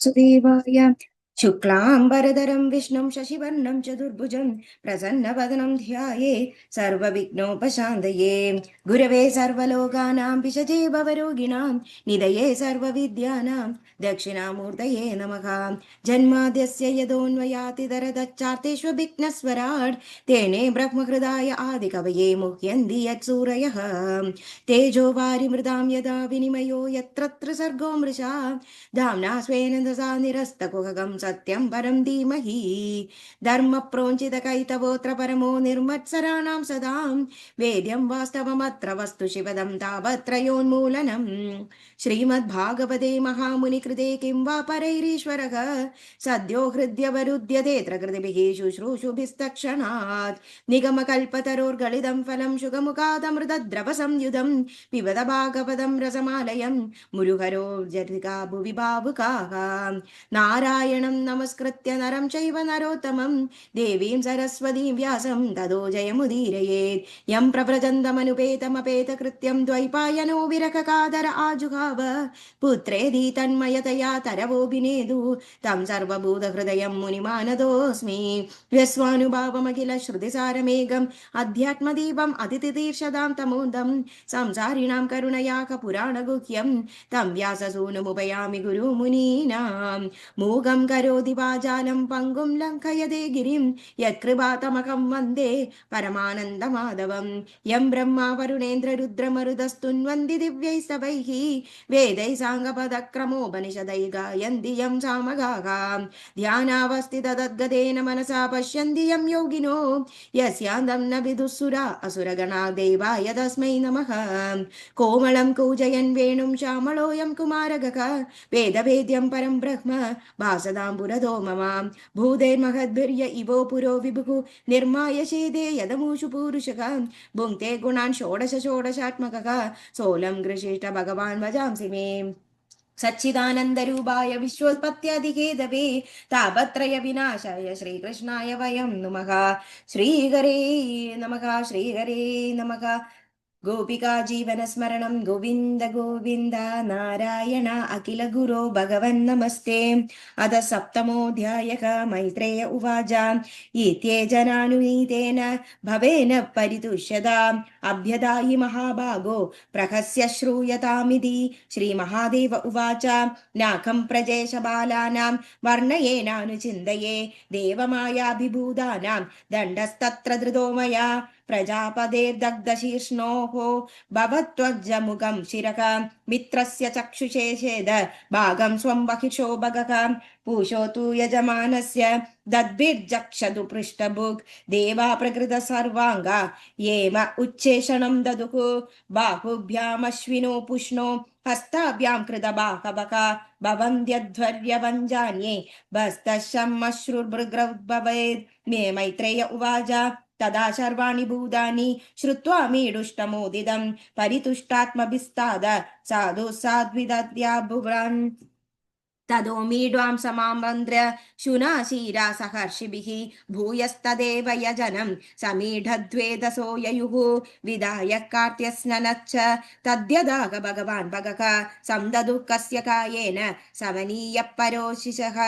सुदेवाय शुक्लाम्बरधरं विष्णुं शशिवर्णं चतुर्भुजं प्रसन्नवदनं ध्यायेत् सर्वविघ्नोपशान्तये गुरवे सर्वलोकानां विषजे भवरोगिणां निधये सर्वविद्यानां दक्षिणामूर्तये नमः। जन्माद्यस्य यतोऽन्वयातितरतश्चार्तेष्वभिघ्नस्वराट् तेने ब्रह्महृदाय आदिकवये मुह्यन्ति यत्सूरयः तेजो वारिमृदां यदा विनिमयो यत्र सर्गो मृषा धाम्ना स्वेन दशा निरस्तकुहकं सत्यं परं धीमहि धर्मप्रोञ्चितकैतवोऽत्र परमो निर्मत्सराणां सदां वेद्यं वास्तवमत्र वस्तु शिवदं तावत्रयोन्मूलनम् श्रीमद्भागवते महामुनिकृते किं वा परैरीश्वरः सद्यो हृद्यवरुध्यतेऽत्र कृतिभिः शुश्रूषुभिस्तक्षणात् निगमकल्पतरोर्गलितं फलं शुकमुखादमृतद्रवसंयुधं पिबद भागवतं रसमालयं मुरुहरो जटिका भुवि भावुकाः नारायणं नमस्कृत्य नरं चैव नरोत्तमं देवीं सरस्वतीं व्यासं ततो जयमुदीरयेत् यं प्रव्रजन्तमनुपेतमपेतकृत्यं द्वैपायनो विरहकादर आजुहाव पुत्रेदि तन्मयतया तरवोऽभिनेदु तं सर्वभूतहृदयं मुनिमानतोऽस्मि यस्वानुभावमखिल श्रुतिसारमेघम् अध्यात्मदीपम् अतिथितीर्षदां तमोदं संसारिणां करुणयाक पुराणगुह्यं तं व्याससूनुमुपयामि गुरुमुनीनां मूगं करोति वाचालं पङ्गुं लङ्घयते गिरिं यत्कृपातमकं वन्दे परमानन्दमाधवं यं ब्रह्मा वरुणेन्द्ररुद्रमरुदस्तुन्वन्ति दिव्यैस्तवैः वेदैः साङ्गपदक्रमोपनिषदैः गायन्ति यं सामगाः ध्यानावस्थिततद्गतेन मनसा पश्यन्ति यं योगिनो यस्यान्तं न विदुःसुरा असुरगणा देवाय तस्मै नमः कोमलं कूजयन् वेणुं श्यामलोऽयं कुमारगः वेदवेद्यं परं ब्रह्म भासतां पुरतो मम भूतेर्महद्भिर्य इवो पुरो विभुः निर्माय शेदे यदमूषु पूरुषः भुङ्क्ते गुणान् षोडश षोडशात्मकः सोऽलं गृहीष्ट भगवान् भजांसि मे सच्चिदानन्दरूपाय विश्वोत्पत्त्यादिहेतवे तापत्रय विनाशाय श्रीकृष्णाय वयं नुमः श्रीहरे नमः श्रीहरे नमः गोपिका जीवन स्मरणं गोविन्द गोविन्द नारायण अखिल गुरो भगवन्नमस्ते अथ सप्तमोऽध्यायः मैत्रेय उवाच इत्ये जनानुनीतेन भवेन परितुष्यताम् अभ्यदायि महाभागो प्रहस्य श्रूयतामिति श्रीमहादेव उवाच नाकं प्रजेश बालानां वर्णयेनानुचिन्तये देवमायाभिभूतानां दण्डस्तत्र धृतो मया प्रजापतेर्दग्धशीर्ष्णोः भवत्वज्जमुखं शिरः मित्रस्य चक्षुषे छेद भागं स्वं बहिषो भगः पूषो तु यजमानस्य दद्भिर्जक्षतु पृष्ठभुक् देवा प्रकृत सर्वाङ्गा येम उच्चेषणं ददुः बाहुभ्यामश्विनो पुष्णो हस्ताभ्यां कृतबाहवः भवन्त्यध्वर्यवञ्जान्ये भस्तशमश्रुर्भृग्रद्भवेत् मे मैत्रेय उवाच तदा सर्वाणि भूतानि श्रुत्वा मीडुष्टमोदितं परितुष्टात्मभिस्ताद साधु साध्विदद्याभुवन् तदो मीड्वां समामन्त्र्य शुनाशीरा सहर्षिभिः भूयस्तदेव यजनं समीढद्वेदसो ययुः विदाय कार्त्यस्ननच्च तद्यदाह भगवान् भगः संददुः कस्य कायेन समनीयः परोशिषः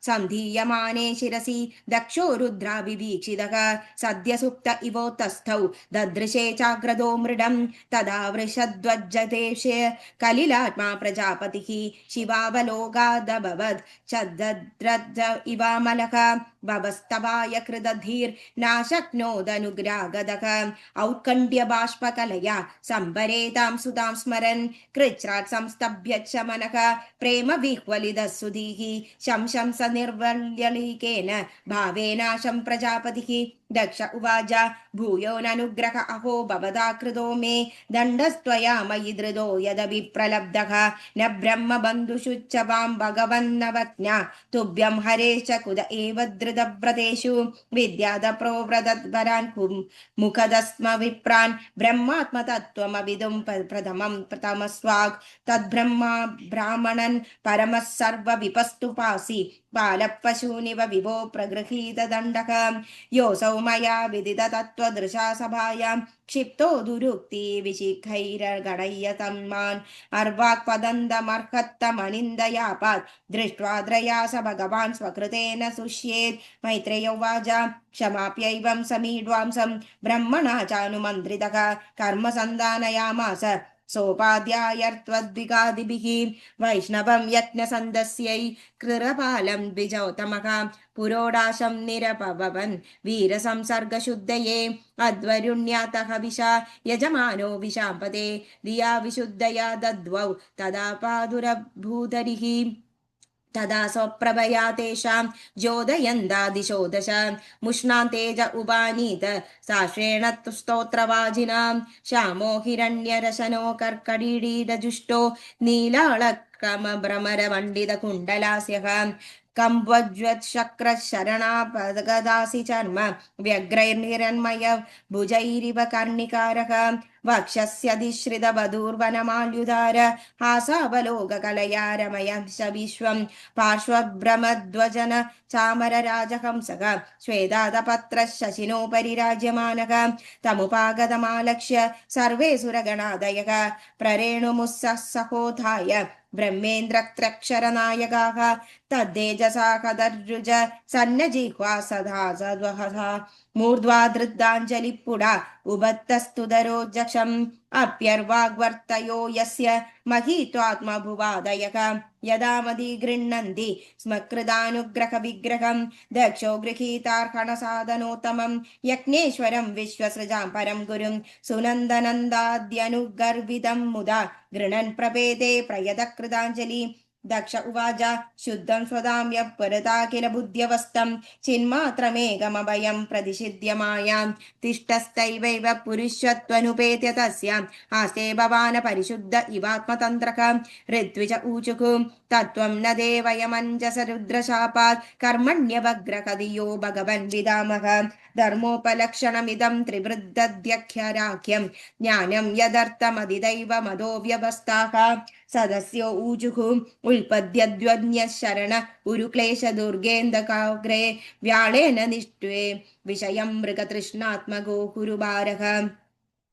सन्धीयमाने शिरसि दक्षो रुद्राभिवीक्षितः सद्य सुप्त इवोतस्थौ ददृशे चाग्रदो मृडं तदा वृषध्वज्जतेशे कलिलात्मा प्रजापतिः शिवावलोकादभवत् चद्रद्रद् इवामलः भवस्तवाय कृतधीर्नाशक्नोदनुग्रागदः औत्कण्ठ्यबाष्पकलया सम्भरेतां सुतां स्मरन् कृच्छ्रात् संस्तभ्य च मनः प्रेम विह्वलितः सुधीः शंशंस निर्वल्यलीकेन भावेनाशं प्रजापतिः दक्ष उवाच भूयो ननुग्रह अहो भवता कृतो मे दण्डस्त्वया मयि धृतो यदभिप्रलब्धः न ब्रह्मबन्धुषुच्च वां भगवन्नवज्ञा तुभ्यं हरे च कुत एव धृतव्रतेषु विद्यादप्रोव्रतद्वरान् मुखदस्म विप्रान् ब्रह्मात्मतत्त्वमविदुं प्रथमं प्रथमस्वाक् तद्ब्रह्मा ब्राह्मणन् परमः सर्वविपस्तुपासि बालपशूनिव विभो प्रगृहीतदण्डः योऽसौ मया विदिततत्त्वदृशा सभायां क्षिप्तो दुरुक्ति विशिखैर्गणय्यतं मान् अर्वाक्पदन्तमर्हत्तमनिन्दयापात् दृष्ट्वा द्रया स भगवान् स्वकृतेन सुष्येत् मैत्रेय उवाच क्षमाप्यैवं समीड्वांसं ब्रह्मणा चानुमन्त्रितः कर्म सन्धानयामास सोपाध्यायर्त्वद्विगादिभिः वैष्णवं यज्ञसन्दस्यै कृरपालं द्विजोत्तमः पुरोडाशं निरपवन् वीरसंसर्गशुद्धये अध्वरुण्यातः विशा यजमानो विशाम्पते धिया विशुद्धया दद्वौ तदा पादुरभूतरिः तदा स्वप्रभया तेषां ज्योदयन्दा दिशो दश मुष्णां तेज उपानीत साश्रेण स्तोत्रवाजिनां श्यामो हिरण्यरशनो कर्कटीडीरजुष्टो नीलाळक्रमभ्रमरमण्डितकुण्डलास्यः कम्बज्वत्शक्रशरणापगदासि चर्म व्यग्रैर्निरन्मय भुजैरिव कर्णिकारः वक्षस्यधिश्रितवधूर्वनमाल्युधार हासावलोककलया रमयं स विश्वं पार्श्वभ्रमध्वजन चामरराजहंसः श्वेदादपत्रः शशिनोपरि राज्यमानः तमुपागतमालक्ष्य सर्वे सुरगणादयः प्ररेणुमुस्सः सहोधाय ब्रह्मेन्द्रत्रक्षरनायकाः तद्देजसा कदर्जुज सन्नजिह्वा सदा सद्वहसा मूर्ध्वा धृताञ्जलिपुडा उबत्तस्तुदरोजक्षम् अप्यर्वाग्वर्तयो यस्य महीत्वात्मभुवादयः यदा मदि गृह्णन्ति स्म कृदानुग्रहविग्रहं दक्षो गृहीतार्हणसाधनोत्तमं यज्ञेश्वरं विश्वसृजां परं गुरुं सुनन्दनन्दाद्यनुगर्वितं मुदा गृणन् प्रपेदे प्रयतकृताञ्जलि दक्ष उवाच शुद्धं स्वदाम्य परता किल बुद्ध्यवस्थं चिन्मात्रमेकमभयं प्रतिषिध्य मायां तिष्ठस्तैवैव पुरुषत्वनुपेत्य तस्यां आस्ते भवान् परिशुद्ध इवात्मतन्त्रक ऋत्विज ऊचुः तत्त्वं न देवयमञ्जस रुद्रशापात् कर्मण्यवग्रकधियो भगवन् विदामः धर्मोपलक्षणमिदं त्रिवृद्धध्यख्यराख्यं ज्ञानं यदर्थमधिदैव मदो व्यवस्थाः सदस्यो ऊजुः उल्पद्यद्वन्यः शरण उरुक्लेशदुर्गेन्दकाग्रे व्याळेन निष्ठ्वे विषयं मृगतृष्णात्मगो कुरुबारः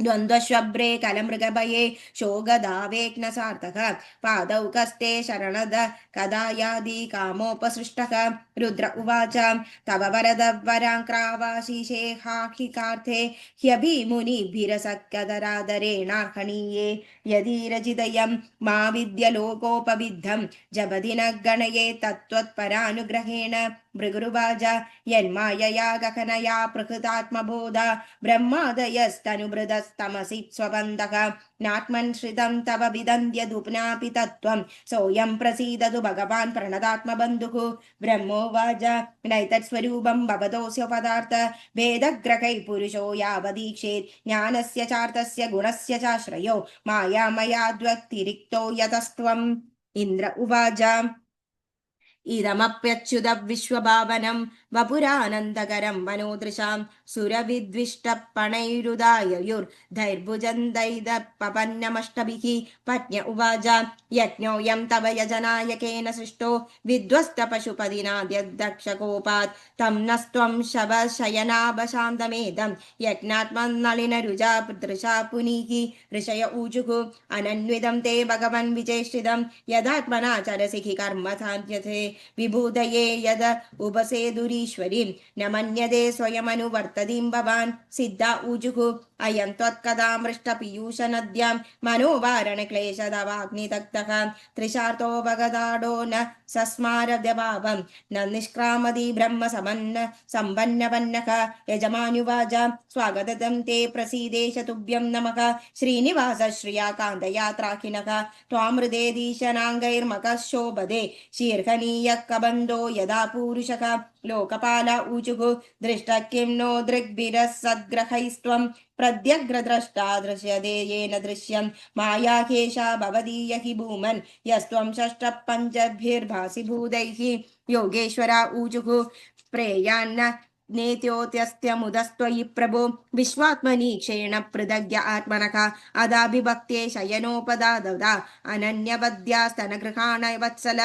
द्वन्द्वश्वभ्रे कलमृगभये शोगदावेक्नसार्थः पादौ कस्ते शरणद कदा यादि कामोपसृष्टः रुद्र उवाच तव वरदवराङ्क्रावाशिषेहाहिकार्थे ह्यभिमुनिभिरसक्कदरादरेणार्हणीये यदीरजिदयं मा विद्यलोकोपविद्धं जपदि न गणये तत्त्वत्परानुग्रहेण भृगुरुवाच यन्मायया गहनया प्रकृतात्मबोधा ब्रह्मादयस्तनुभृतस्तमसि स्वबन्धः नात्मन् श्रितं तव विदन्त्यदुपनापि तत्त्वं सोऽयं प्रसीदतु भगवान् प्रणदात्मबन्धुः ब्रह्मोवाच नैतत्स्वरूपं भवतोऽस्य पदार्थ भेदग्रहैः पुरुषो यावदीक्षेत् ज्ञानस्य चार्थस्य गुणस्य चाश्रयो मायामयाद्व्यतिरिक्तो यतस्त्वम् इन्द्र उवाच इदमप्यच्युत विश्वभावनं वपुरानन्दकरं मनोदृशां सुरविद्विष्टपणैरुदाययुर्धैर्भुजन्दैदपपन्नमष्टभिः पत्न्य उवाच यज्ञोऽयं तव यजनायकेन सृष्टो विध्वस्तपशुपतिनाद्यदक्षकोपात् तं नस्त्वं शवशयनाभशान्तमेदं यज्ञात्मन्नलिनरुजा दृशा पुनीः ऋषय ऊजुः अनन्वितं ते भगवन् विचेष्टितं यदात्मना चरसि कर्म साध्यते विभूतये यद उपसेदुरीश्वरीं न मन्यते स्वयमनुवर्ततीं भवान् सिद्धा ऊजुः अयं त्वत्कदामृष्टपीयूषनद्यां मनोवारणक्लेशदवाग्निदग्धः त्रिशार्तो भगदाडो न सस्मारद्यभावं न निष्क्रामति ब्रह्म सम्पन्नपन्नः यजमानुवाच स्वागतं ते प्रसीदेश तुभ्यं नमः श्रीनिवास श्रियाकान्तयात्राखिनः त्वामृदेदीशनाङ्गैर्मकः शोभदे शीर्षणीय कबन्धो यदा पूरुषः लोकपाल ऊचुः दृष्ट किं नो दृग्भिरसद्ग्रहैस्त्वं प्रत्यग्रद्रष्टा दृश्यते येन दृश्यं मायाकेशा भवदीय हि भूमन् यस्त्वं षष्टपञ्चभिर्भासि भूतैः योगेश्वरा ऊचुः प्रेयान्न नेत्योत्यस्त्यमुदस्त्वयि प्रभो विश्वात्मनीक्षेण पृथग्य आत्मनः अदाभिभक्ते शयनोपदाददा अनन्यवद्यास्तनगृहाण वत्सल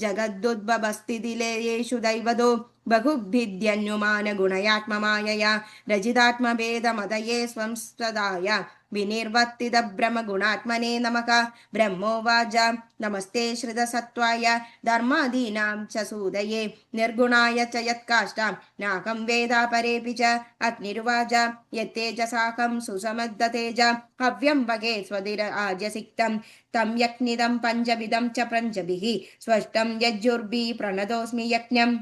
जगद्दुद्भवस्तिदिलेषु दैवतो बहुभिद्यन्युमानगुणयात्ममायया रजितात्मभेदमदये स्वं स्वदाय विनिर्वर्तितब्रह्मगुणात्मने नमः। ब्रह्मोवाच नमस्ते श्रितसत्त्वाय धर्मादीनां च सूदये निर्गुणाय च यत्काष्ठां नाहं वेदा परेऽपि च। अग्निरुवाच यत्तेजसाहं सुसमद्धतेज हव्यं वगे स्वधिराज्यसिक्तं तं यज्ञिदं पञ्चविधं च प्रञ्चभिः स्पष्टं यज्जुर्भिः प्रणतोऽस्मि यज्ञम्।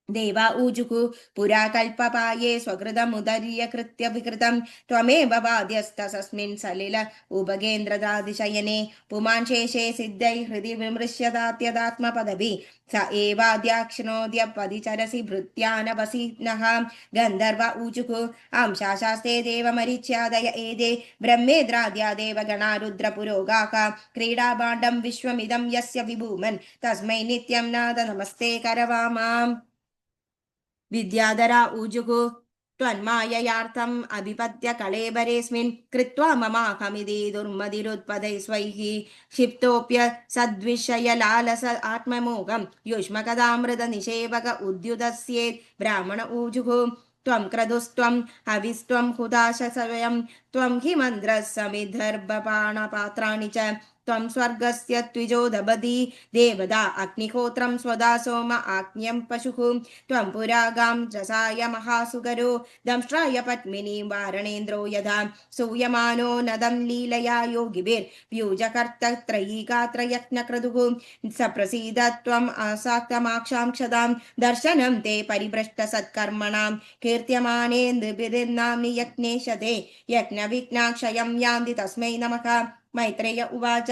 देवा ऊजुः पुरा कल्पपाये स्वकृतमुदर्यकृत्य विकृतं त्वमेव वाद्यस्तस्मिन् सलिल उपगेन्द्रदादिशयने पुमान् शेषे सिद्धै हृदि विमृश्यतात्यदात्मपदवी स एवाद्याक्ष्णोद्यपदिचरसि भृत्यानवसि नः। गन्धर्व ऊजुः अंशाशास्ते देवमरीच्यादय एदे ब्रह्मेन्द्राद्या देवगणा रुद्रपुरोगाः क्रीडाभाण्डं विश्वमिदं यस्य विभूमन् तस्मै नित्यं नाद नमस्ते करवामाम्। विद्याधरा ऊजुः त्वन्माययार्थम् अभिपत्य कळेबरेऽस्मिन् कृत्वा ममाहमिति दुर्मतिरुत्पदै स्वैः क्षिप्तोऽप्य सद्विषयलालस आत्ममोहं युष्मकदामृतनिषेवक उद्युतस्येत्। ब्राह्मण ऊजुः त्वं क्रतुस्त्वं हविस्त्वं हुताशस्वयं त्वं हि मन्द्रः समिद्धर्भपाणपात्राणि च त्वं स्वर्गस्य द्विजो दबதி देवदा अग्निहोत्रं स्वदा सोम आज्ञं पशुः त्वं पुरागां रसाय महासुगरो दंष्ट्राय पद्मिनीं वारणेन्द्रो यथा सूयमानो नदं लीलया योगिभिर्व्यूजकर्तत्रयीगात्रयज्ञक्रतुः सप्रसीद त्वम् आसाक्तमाक्षां क्षदां दर्शनं ते परिभ्रष्टसत्कर्मणां कीर्त्यमाने नृभिर्नाम्नि यज्ञेशते यज्ञविघ्नाक्षयं यान्ति तस्मै नमः। मैत्रेय उवाच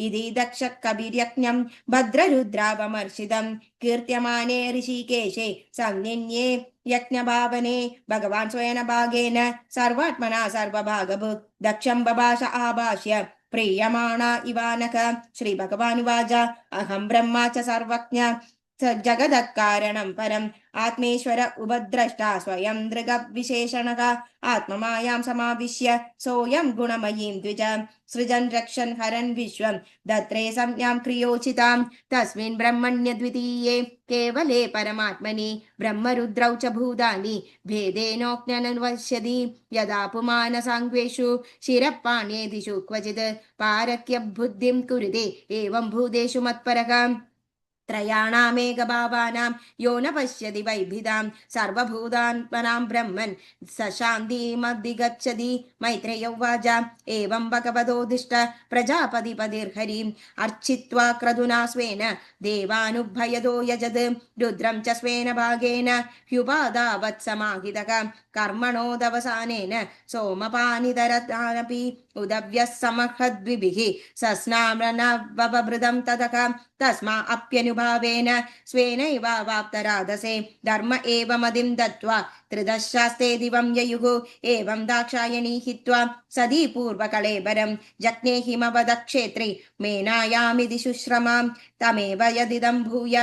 इति दक्ष कविर्यज्ञं भद्ररुद्रावमर्षितं कीर्त्यमाने ऋषिकेशे संनिन्ये यज्ञभावने भगवान् स्वयं भागेन सर्वात्मना सर्वभागभुक् दक्षं बभाष आभाष्य प्रीयमाणा इवानक। श्रीभगवानुवाच अहं ब्रह्मा च सर्वज्ञ जगदकारणं परम् आत्मेश्वर उपद्रष्टा स्वयं दृग्विशेषणः आत्ममायां समाविश्य सोऽयं गुणमयीं द्विज सृजन् रक्षन् हरन् विश्वं दत्रे संज्ञां क्रियोचितां तस्मिन् ब्रह्मण्यद्वितीये केवले परमात्मनि ब्रह्मरुद्रौ च भूतानि भेदेनोऽज्ञननुपश्यति यदा पुमानसाङ्गेषु शिरपाण्येदिषु क्वचित् पारक्य बुद्धिं कुरुते एवं भूतेषु मत्परः त्रयाणामेकभावानां यो न पश्यति वैभिधां सर्वभूतात्मनां ब्रह्मन् स शान्तिमधिगच्छति। मैत्रेय उवाच एवं भगवतोदिष्ट प्रजापतिपतिर्हरिम् अर्चित्वा क्रतुना स्वेन देवानुभयदो यजत् रुद्रं च स्वेन भागेन ह्युपादावत्समाहितः कर्मणोदवसानेन सोमपानितरतानपि उदव्यः समहद्विभिः सस्नाम्रनवभृतं ततः तस्मा अप्यनुभावेन स्वेनैव वाप्तराधसे धर्म एव मदिं दत्त्वा त्रिदशास्ते दिवं ययुः एवं दाक्षायणी हित्वा सदी पूर्वकळेबरं जज्ञे हिमवदक्षेत्रे मेनायामिति शुश्रमां तमेव यदिदं भूय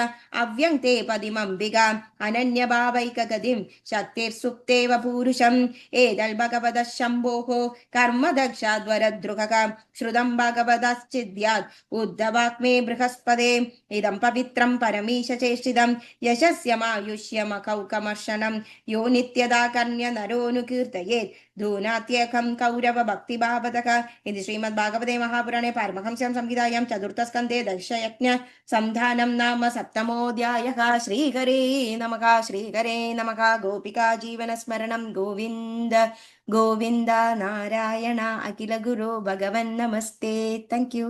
अव्यङ्क्ते पदिमम्बिका अनन्यभावैकगतिं शक्तिर्सुप्तेव पूरुषम् एदल् भगवतः शम्भोः कर्मदक्षाद्वरद्रुहः श्रुतं भगवतश्चिद्यात् उद्धवाक्मे बृहस्पते इदं पवित्रं परमीश चेष्टितं यशस्यमायुष्यमकौकमर्षणं यो नित्यदा कन्य नरोऽनुकीर्तयेत् धूनात्यकं कौरव भक्तिभावतः। इति श्रीमद्भागवते महापुराणे पारमहंस्यां संहितायां चतुर्थस्कन्धे दक्षयज्ञ संधानं नाम सप्तमोऽध्यायः। श्रीहरे नमः श्रीहरे नमः। गोपिका जीवनस्मरणं गोविन्द गोविन्द नारायण अखिल गुरो भगवन् नमस्ते। Thank you.